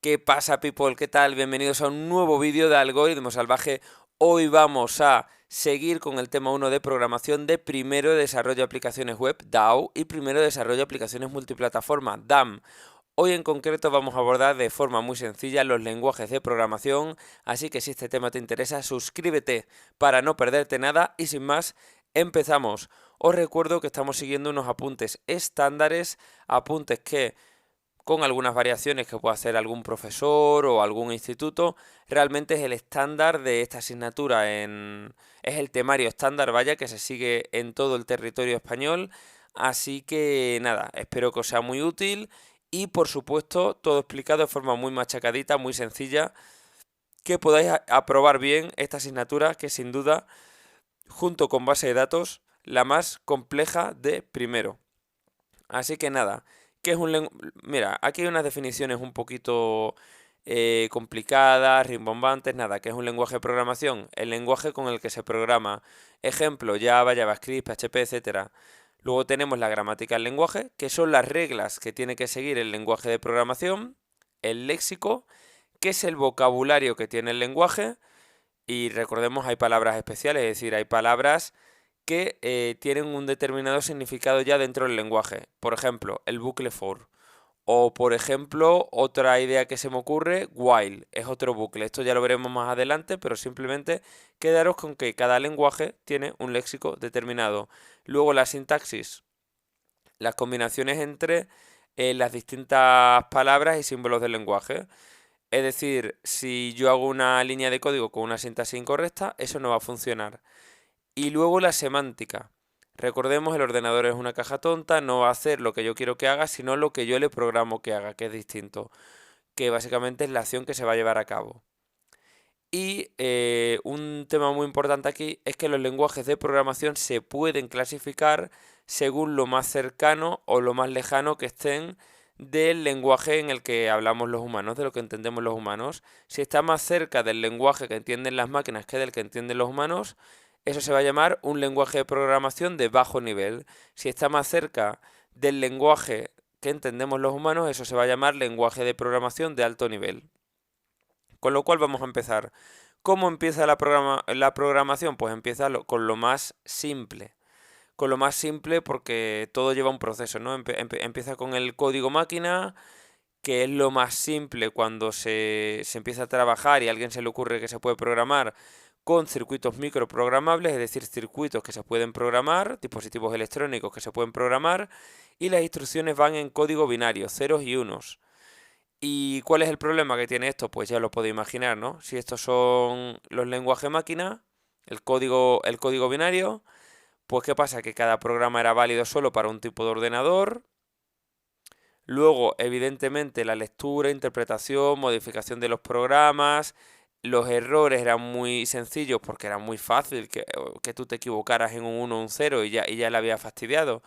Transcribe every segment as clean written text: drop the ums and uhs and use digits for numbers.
¿Qué pasa, people? ¿Qué tal? Bienvenidos a un nuevo vídeo de Algoritmo Salvaje. Hoy vamos a seguir con el tema 1 de programación de primero de desarrollo de aplicaciones web, DAO, y primero de desarrollo de aplicaciones multiplataforma, DAM. Hoy en concreto vamos a abordar de forma muy sencilla los lenguajes de programación, así que si este tema te interesa, suscríbete para no perderte nada y sin más, empezamos. Os recuerdo que estamos siguiendo unos apuntes estándares, apuntes que con algunas variaciones que pueda hacer algún profesor o algún instituto, realmente es el estándar de esta asignatura es el temario estándar, vaya, que se sigue en todo el territorio español. Así que nada, espero que os sea muy útil y por supuesto todo explicado de forma muy machacadita, muy sencilla, que podáis aprobar bien esta asignatura que sin duda, junto con base de datos, la más compleja de primero. Así que nada, ¿qué es un lenguaje? Mira, aquí hay unas definiciones un poquito complicadas, rimbombantes, nada, ¿qué es un lenguaje de programación? El lenguaje con el que se programa. Ejemplo, Java, JavaScript, PHP, etcétera. Luego tenemos la gramática del lenguaje, que son las reglas que tiene que seguir el lenguaje de programación. El léxico, que es el vocabulario que tiene el lenguaje. Y recordemos, hay palabras especiales, es decir, hay palabras que tienen un determinado significado ya dentro del lenguaje. Por ejemplo, el bucle for. O por ejemplo, otra idea que se me ocurre, while, es otro bucle. Esto ya lo veremos más adelante, pero simplemente quedaros con que cada lenguaje tiene un léxico determinado. Luego la sintaxis, las combinaciones entre las distintas palabras y símbolos del lenguaje. Es decir, si yo hago una línea de código con una sintaxis incorrecta, eso no va a funcionar. Y luego la semántica. Recordemos, el ordenador es una caja tonta, no va a hacer lo que yo quiero que haga, sino lo que yo le programo que haga, que es distinto, que básicamente es la acción que se va a llevar a cabo. Y un tema muy importante aquí es que los lenguajes de programación se pueden clasificar según lo más cercano o lo más lejano que estén del lenguaje en el que hablamos los humanos, de lo que entendemos los humanos. Si está más cerca del lenguaje que entienden las máquinas que del que entienden los humanos, eso se va a llamar un lenguaje de programación de bajo nivel. Si está más cerca del lenguaje que entendemos los humanos, eso se va a llamar lenguaje de programación de alto nivel. Con lo cual vamos a empezar. ¿Cómo empieza la programación? Pues empieza con lo más simple. Con lo más simple porque todo lleva un proceso, ¿no? Empieza con el código máquina, que es lo más simple cuando se empieza a trabajar y a alguien se le ocurre que se puede programar con circuitos microprogramables, es decir, circuitos que se pueden programar, dispositivos electrónicos que se pueden programar, y las instrucciones van en código binario, ceros y unos. ¿Y cuál es el problema que tiene esto? Pues ya lo podéis imaginar, ¿no? Si estos son los lenguajes máquina, el código binario, pues ¿qué pasa? Que cada programa era válido solo para un tipo de ordenador. Luego, evidentemente, la lectura, interpretación, modificación de los programas, los errores eran muy sencillos porque era muy fácil que tú te equivocaras en un 1 o un 0 y ya le había fastidiado.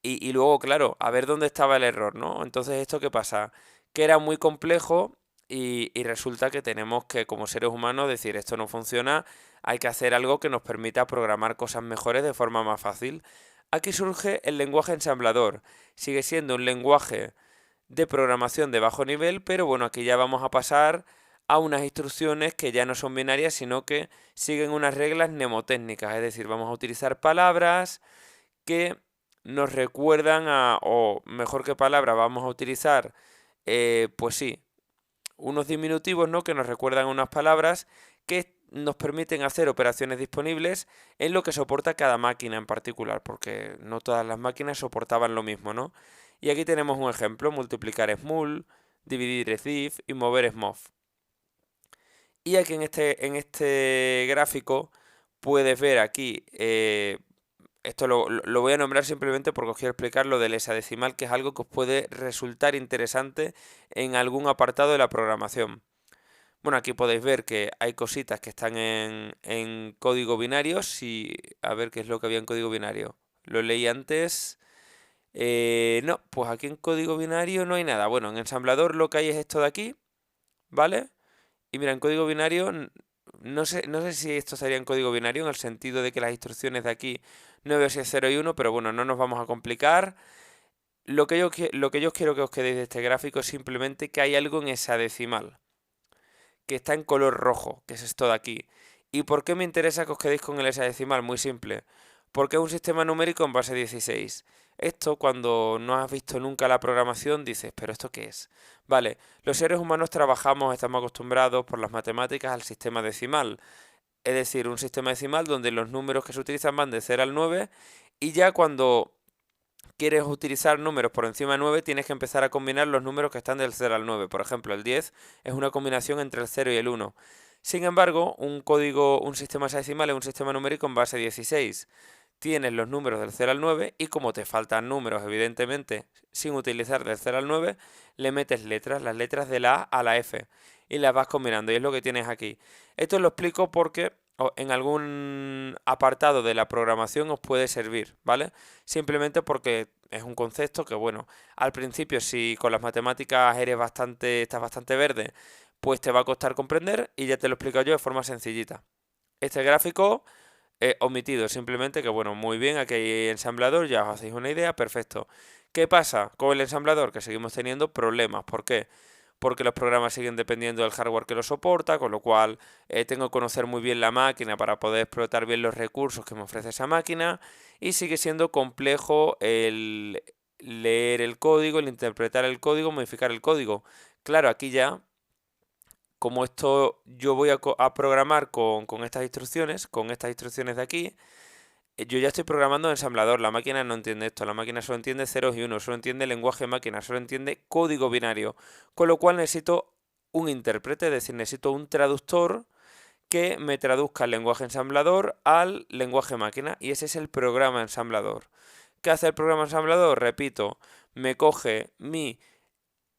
Y luego, claro, a ver dónde estaba el error, ¿no? Entonces, ¿esto qué pasa? Que era muy complejo y resulta que tenemos que, como seres humanos, decir, esto no funciona, hay que hacer algo que nos permita programar cosas mejores de forma más fácil. Aquí surge el lenguaje ensamblador. Sigue siendo un lenguaje de programación de bajo nivel, pero bueno, aquí ya vamos a pasar a unas instrucciones que ya no son binarias, sino que siguen unas reglas mnemotécnicas, es decir, vamos a utilizar palabras que nos recuerdan o mejor que palabras, vamos a utilizar, pues sí, unos diminutivos, ¿no? Que nos recuerdan unas palabras que nos permiten hacer operaciones disponibles en lo que soporta cada máquina en particular, porque no todas las máquinas soportaban lo mismo, ¿no? Y aquí tenemos un ejemplo: multiplicar es mul, dividir es div y mover es mov. Y aquí en este gráfico puedes ver aquí, esto lo voy a nombrar simplemente porque os quiero explicar lo del hexadecimal, que es algo que os puede resultar interesante en algún apartado de la programación. Bueno, aquí podéis ver que hay cositas que están en código binario. A ver qué es lo que había en código binario. Lo leí antes. No, pues aquí en código binario no hay nada. Bueno, en ensamblador lo que hay es esto de aquí, ¿vale? Y mira, en código binario, no sé si esto estaría en código binario en el sentido de que las instrucciones de aquí no veo si es 0 y 1, pero bueno, no nos vamos a complicar. lo que yo quiero que os quedéis de este gráfico es simplemente que hay algo en hexadecimal, que está en color rojo, que es esto de aquí. ¿Y por qué me interesa que os quedéis con el hexadecimal? Muy simple. Porque es un sistema numérico en base 16. Esto, cuando no has visto nunca la programación, dices, ¿pero esto qué es? Vale, los seres humanos trabajamos, estamos acostumbrados por las matemáticas al sistema decimal. Es decir, un sistema decimal donde los números que se utilizan van de 0 al 9 y ya cuando quieres utilizar números por encima de 9, tienes que empezar a combinar los números que están del 0 al 9. Por ejemplo, el 10 es una combinación entre el 0 y el 1. Sin embargo, un sistema hexadecimal es un sistema numérico en base 16. Tienes los números del 0 al 9 y como te faltan números, evidentemente, sin utilizar del 0 al 9, le metes letras, las letras de la A a la F, y las vas combinando, y es lo que tienes aquí. Esto lo explico porque en algún apartado de la programación os puede servir, ¿vale? Simplemente porque es un concepto que, bueno, al principio si con las matemáticas estás bastante verde, pues te va a costar comprender y ya te lo explico yo de forma sencillita. Este gráfico omitido, simplemente que, bueno, muy bien, aquí hay ensamblador, ya os hacéis una idea, perfecto. ¿Qué pasa con el ensamblador? Que seguimos teniendo problemas. ¿Por qué? Porque los programas siguen dependiendo del hardware que lo soporta, con lo cual tengo que conocer muy bien la máquina para poder explotar bien los recursos que me ofrece esa máquina y sigue siendo complejo el leer el código, el interpretar el código, modificar el código. Claro, aquí ya, como esto yo voy a programar con con estas instrucciones de aquí, yo ya estoy programando ensamblador, la máquina no entiende esto, la máquina solo entiende ceros y unos, solo entiende lenguaje máquina, solo entiende código binario, con lo cual necesito un intérprete, es decir, necesito un traductor que me traduzca el lenguaje ensamblador al lenguaje máquina, y ese es el programa ensamblador. ¿Qué hace el programa ensamblador? Repito, me coge mi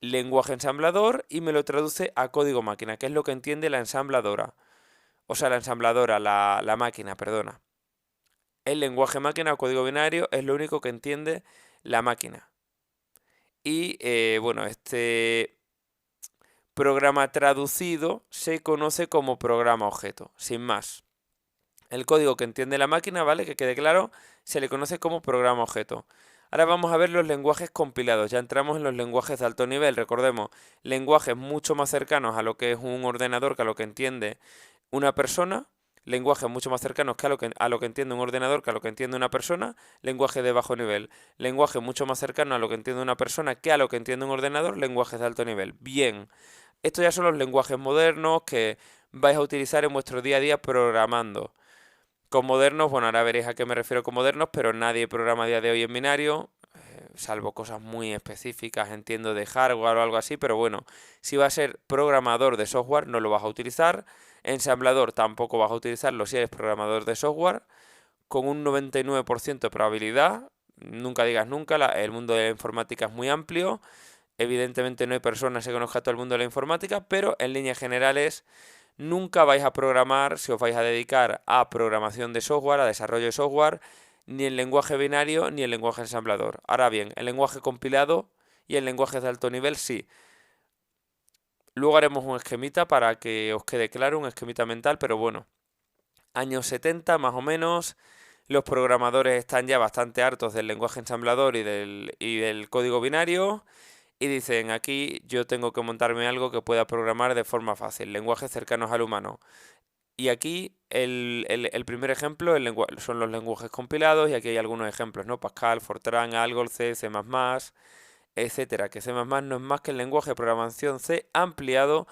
lenguaje ensamblador y me lo traduce a código máquina, que es lo que entiende la ensambladora, o sea, la máquina, perdona. El lenguaje máquina o código binario es lo único que entiende la máquina. Y bueno, este programa traducido se conoce como programa objeto, sin más. El código que entiende la máquina, ¿vale? Que quede claro, se le conoce como programa objeto. Ahora vamos a ver los lenguajes compilados. Ya entramos en los lenguajes de alto nivel. Recordemos, lenguajes mucho más cercanos a lo que es un ordenador, que a lo que entiende una persona, lenguajes mucho más cercanos que a lo que entiende un ordenador, que a lo que entiende una persona, lenguaje de bajo nivel, lenguaje mucho más cercano a lo que entiende una persona que a lo que entiende un ordenador, lenguajes de alto nivel. Bien, estos ya son los lenguajes modernos que vais a utilizar en vuestro día a día programando. Con modernos, bueno, ahora veréis a qué me refiero con modernos, pero nadie programa a día de hoy en binario, salvo cosas muy específicas, entiendo, de hardware o algo así, pero bueno, si vas a ser programador de software no lo vas a utilizar, ensamblador tampoco vas a utilizarlo si eres programador de software, con un 99% de probabilidad, nunca digas nunca, el mundo de la informática es muy amplio, evidentemente no hay personas que conozcan todo el mundo de la informática, pero en líneas generales nunca vais a programar, si os vais a dedicar a programación de software, a desarrollo de software, ni el lenguaje binario ni el lenguaje ensamblador. Ahora bien, el lenguaje compilado y el lenguaje de alto nivel sí. Luego haremos un esquemita para que os quede claro, un esquemita mental, pero bueno, años 70 más o menos, los programadores están ya bastante hartos del lenguaje ensamblador y del código binario y dicen, aquí yo tengo que montarme algo que pueda programar de forma fácil, lenguajes cercanos al humano. Y aquí el primer ejemplo son los lenguajes compilados y aquí hay algunos ejemplos, ¿no? Pascal, Fortran, Algol, C, C++, etcétera. Que C++ no es más que el lenguaje de programación C ampliado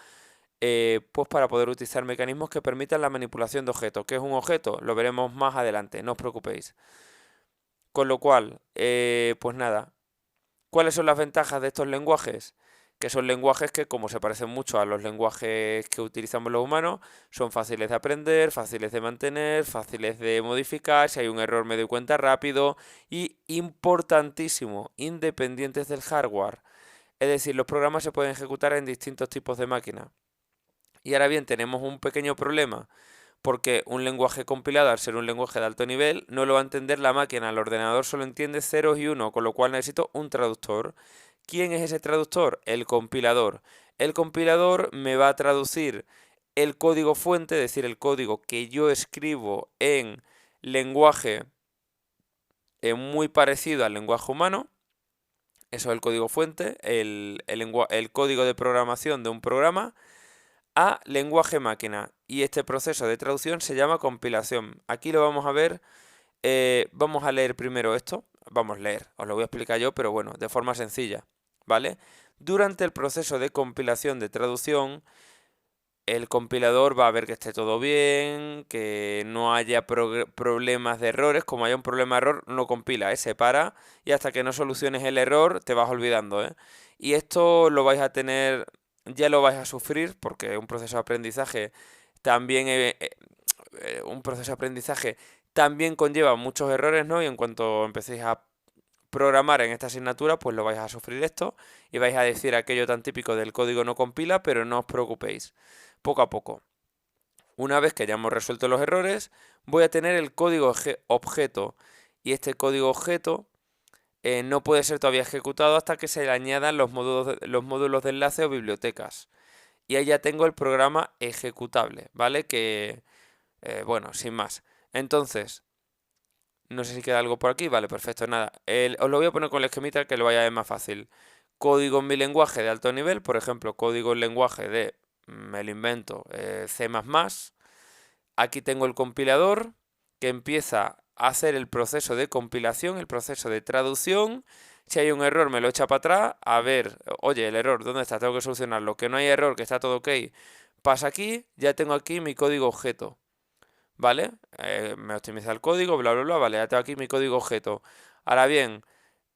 pues para poder utilizar mecanismos que permitan la manipulación de objetos. ¿Qué es un objeto? Lo veremos más adelante, no os preocupéis. Con lo cual, pues nada, ¿cuáles son las ventajas de estos lenguajes? Que son lenguajes que, como se parecen mucho a los lenguajes que utilizamos los humanos, son fáciles de aprender, fáciles de mantener, fáciles de modificar, si hay un error me doy cuenta rápido y, importantísimo, independientes del hardware. Es decir, los programas se pueden ejecutar en distintos tipos de máquina. Y ahora bien, tenemos un pequeño problema, porque un lenguaje compilado, al ser un lenguaje de alto nivel, no lo va a entender la máquina. El ordenador solo entiende ceros y uno, con lo cual necesito un traductor. ¿Quién es ese traductor? El compilador. El compilador me va a traducir el código fuente, es decir, el código que yo escribo en lenguaje muy parecido al lenguaje humano, eso es el código fuente, el código de programación de un programa, a lenguaje máquina. Y este proceso de traducción se llama compilación. Aquí lo vamos a ver, vamos a leer primero esto. Vamos a leer, os lo voy a explicar yo, pero bueno, de forma sencilla, ¿vale? Durante el proceso de compilación de traducción, el compilador va a ver que esté todo bien, que no haya problemas de errores. Como haya un problema de error, no compila, se para y hasta que no soluciones el error te vas olvidando, ¿eh? Y esto lo vais a tener, ya lo vais a sufrir porque un proceso de aprendizaje también, un proceso de aprendizaje también conlleva muchos errores, ¿no? Y en cuanto empecéis a programar en esta asignatura, pues lo vais a sufrir esto y vais a decir aquello tan típico del código no compila, pero no os preocupéis. Poco a poco. Una vez que hayamos resuelto los errores, voy a tener el código objeto. Y este código objeto no puede ser todavía ejecutado hasta que se le añadan los módulos de enlace o bibliotecas. Y ahí ya tengo el programa ejecutable, ¿vale? Que, bueno, sin más. Entonces, no sé si queda algo por aquí. Vale, perfecto, nada. Os lo voy a poner con el esquemita que lo vaya a ver más fácil. Código en mi lenguaje de alto nivel, por ejemplo, código en lenguaje de, me lo invento, C++. Aquí tengo el compilador que empieza a hacer el proceso de compilación, el proceso de traducción. Si hay un error me lo echa para atrás. A ver, oye, el error, ¿dónde está? Tengo que solucionarlo. Que no hay error, que está todo ok. Pasa aquí, ya tengo aquí mi código objeto. ¿Vale? Me optimiza el código, bla, bla, bla. Vale, ya tengo aquí mi código objeto. Ahora bien,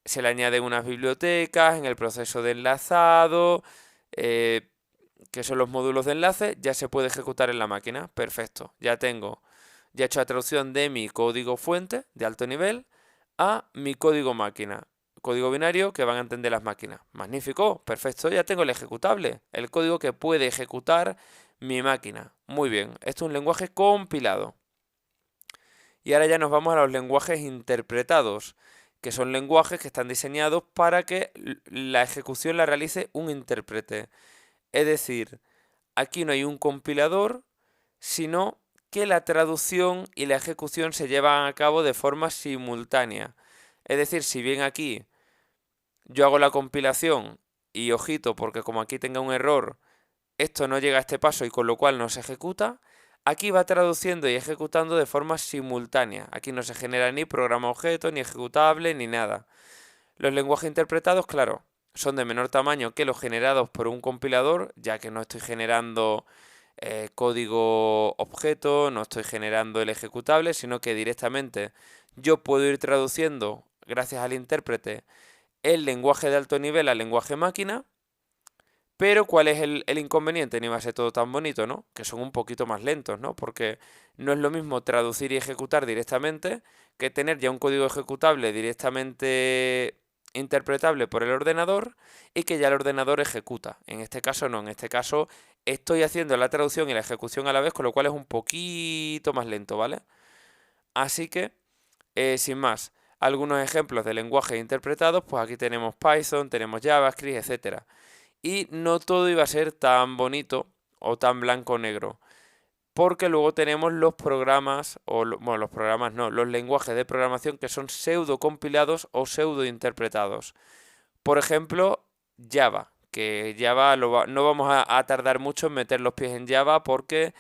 se le añaden unas bibliotecas en el proceso de enlazado, que son los módulos de enlace, ya se puede ejecutar en la máquina. Perfecto, ya he hecho la traducción de mi código fuente de alto nivel a mi código máquina. Código binario que van a entender las máquinas. Magnífico, perfecto, ya tengo el ejecutable, el código que puede ejecutar mi máquina. Muy bien, esto es un lenguaje compilado. Y ahora ya nos vamos a los lenguajes interpretados, que son lenguajes que están diseñados para que la ejecución la realice un intérprete. Es decir, aquí no hay un compilador, sino que la traducción y la ejecución se llevan a cabo de forma simultánea. Es decir, si bien aquí yo hago la compilación y ojito, porque como aquí tenga un error, esto no llega a este paso y con lo cual no se ejecuta, aquí va traduciendo y ejecutando de forma simultánea. Aquí no se genera ni programa objeto, ni ejecutable, ni nada. Los lenguajes interpretados, claro, son de menor tamaño que los generados por un compilador, ya que no estoy generando código objeto, no estoy generando el ejecutable, sino que directamente yo puedo ir traduciendo, gracias al intérprete, el lenguaje de alto nivel al lenguaje máquina. Pero ¿cuál es el inconveniente? Ni va a ser todo tan bonito, ¿no? Que son un poquito más lentos, ¿no? Porque no es lo mismo traducir y ejecutar directamente que tener ya un código ejecutable directamente interpretable por el ordenador y que ya el ordenador ejecuta. En este caso no, en este caso estoy haciendo la traducción y la ejecución a la vez, con lo cual es un poquito más lento, ¿vale? Así que, sin más, algunos ejemplos de lenguajes interpretados, pues aquí tenemos Python, tenemos JavaScript, etcétera. Y no todo iba a ser tan bonito o tan blanco-negro. Porque luego tenemos los programas, bueno, los programas no, los lenguajes de programación que son pseudo compilados o pseudo interpretados. Por ejemplo, Java, que Java no vamos a tardar mucho en meter los pies en Java porque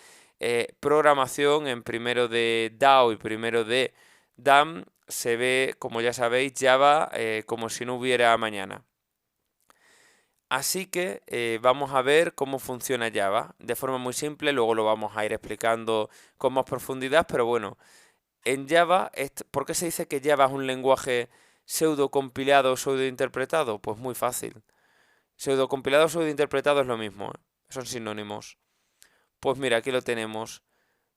programación en primero de DAO y primero de DAM se ve, como ya sabéis, Java como si no hubiera mañana. Así que vamos a ver cómo funciona Java de forma muy simple, luego lo vamos a ir explicando con más profundidad, pero bueno, en Java, ¿por qué se dice que Java es un lenguaje pseudo compilado o pseudo interpretado? Pues muy fácil. Pseudo compilado o pseudo interpretado es lo mismo, ¿eh? Son sinónimos. Pues mira, aquí lo tenemos.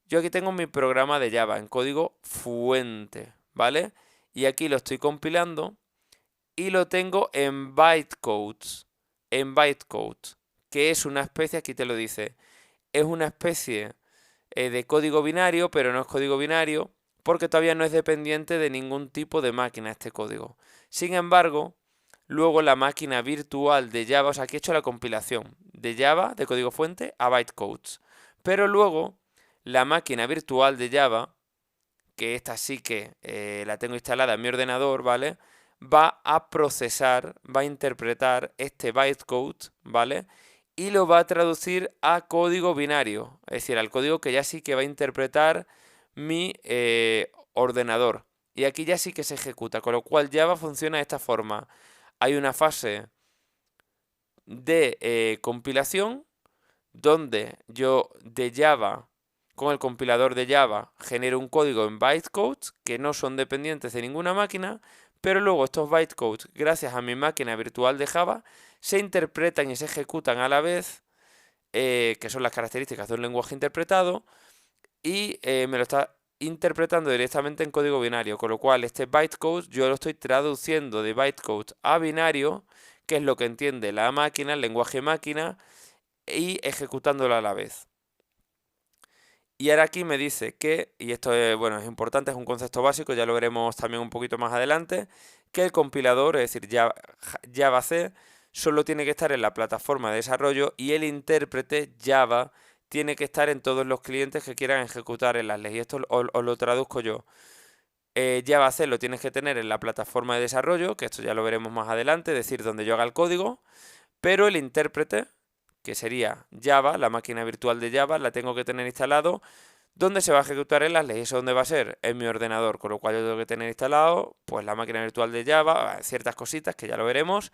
Yo aquí tengo mi programa de Java en código fuente, ¿vale? Y aquí lo estoy compilando y lo tengo en bytecodes. En bytecode, que es una especie, aquí te lo dice, es una especie de código binario, pero no es código binario, porque todavía no es dependiente de ningún tipo de máquina este código. Sin embargo, luego la máquina virtual de Java, o sea, aquí he hecho la compilación de Java, de código fuente, a bytecodes. Pero luego, la máquina virtual de Java, que esta sí que la tengo instalada en mi ordenador, ¿vale? va a procesar, va a interpretar este bytecode, ¿vale? Y lo va a traducir a código binario, es decir, al código que ya sí que va a interpretar mi ordenador. Y aquí ya sí que se ejecuta, con lo cual Java funciona de esta forma. Hay una fase de compilación donde yo de Java, con el compilador de Java, genero un código en bytecodes que no son dependientes de ninguna máquina, pero luego estos bytecodes, gracias a mi máquina virtual de Java, se interpretan y se ejecutan a la vez, que son las características de un lenguaje interpretado, y me lo está interpretando directamente en código binario, con lo cual este bytecode yo lo estoy traduciendo de bytecode a binario, que es lo que entiende la máquina, el lenguaje máquina, y ejecutándolo a la vez. Y ahora aquí me dice que, y esto es, bueno, es importante, es un concepto básico, ya lo veremos también un poquito más adelante, que el compilador, es decir, Java C, solo tiene que estar en la plataforma de desarrollo y el intérprete Java tiene que estar en todos los clientes que quieran ejecutar el atlas. Y esto os lo traduzco yo. Java C lo tienes que tener en la plataforma de desarrollo, que esto ya lo veremos más adelante, es decir, donde yo haga el código, pero el intérprete, que sería Java, la máquina virtual de Java, la tengo que tener instalado donde se va a ejecutar el atlas. ¿Y eso dónde va a ser? En mi ordenador, con lo cual yo tengo que tener instalado pues la máquina virtual de Java, ciertas cositas que ya lo veremos,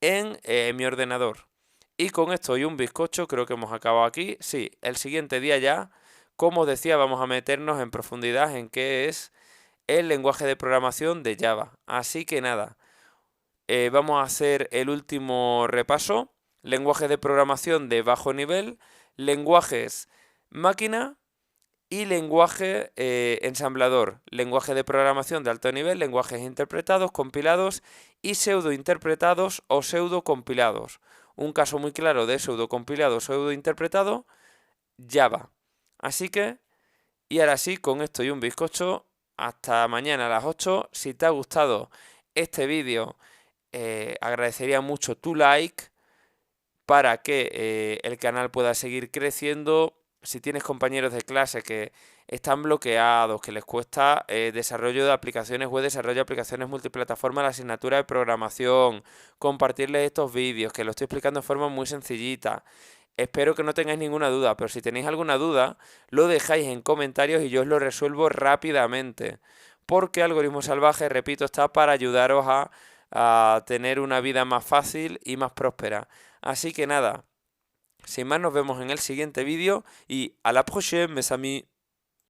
en mi ordenador. Y con esto y un bizcocho creo que hemos acabado aquí. Sí, el siguiente día ya, como os decía, vamos a meternos en profundidad en qué es el lenguaje de programación de Java. Así que nada, vamos a hacer el último repaso. Lenguajes de programación de bajo nivel, lenguajes máquina y lenguaje ensamblador. Lenguaje de programación de alto nivel, lenguajes interpretados, compilados y pseudo interpretados o pseudo compilados. Un caso muy claro de pseudo compilado o pseudo interpretado, Java. Así que, y ahora sí, con esto y un bizcocho, hasta mañana a las 8. Si te ha gustado este vídeo, agradecería mucho tu like para que el canal pueda seguir creciendo. Si tienes compañeros de clase que están bloqueados, que les cuesta desarrollo de aplicaciones web, desarrollo de aplicaciones multiplataforma, la asignatura de programación, compartirles estos vídeos, que lo estoy explicando de forma muy sencillita. Espero que no tengáis ninguna duda, pero si tenéis alguna duda, lo dejáis en comentarios y yo os lo resuelvo rápidamente. Porque Algoritmo Salvaje, repito, está para ayudaros a tener una vida más fácil y más próspera. Así que nada, sin más nos vemos en el siguiente vídeo y a la prochaine, mes amis.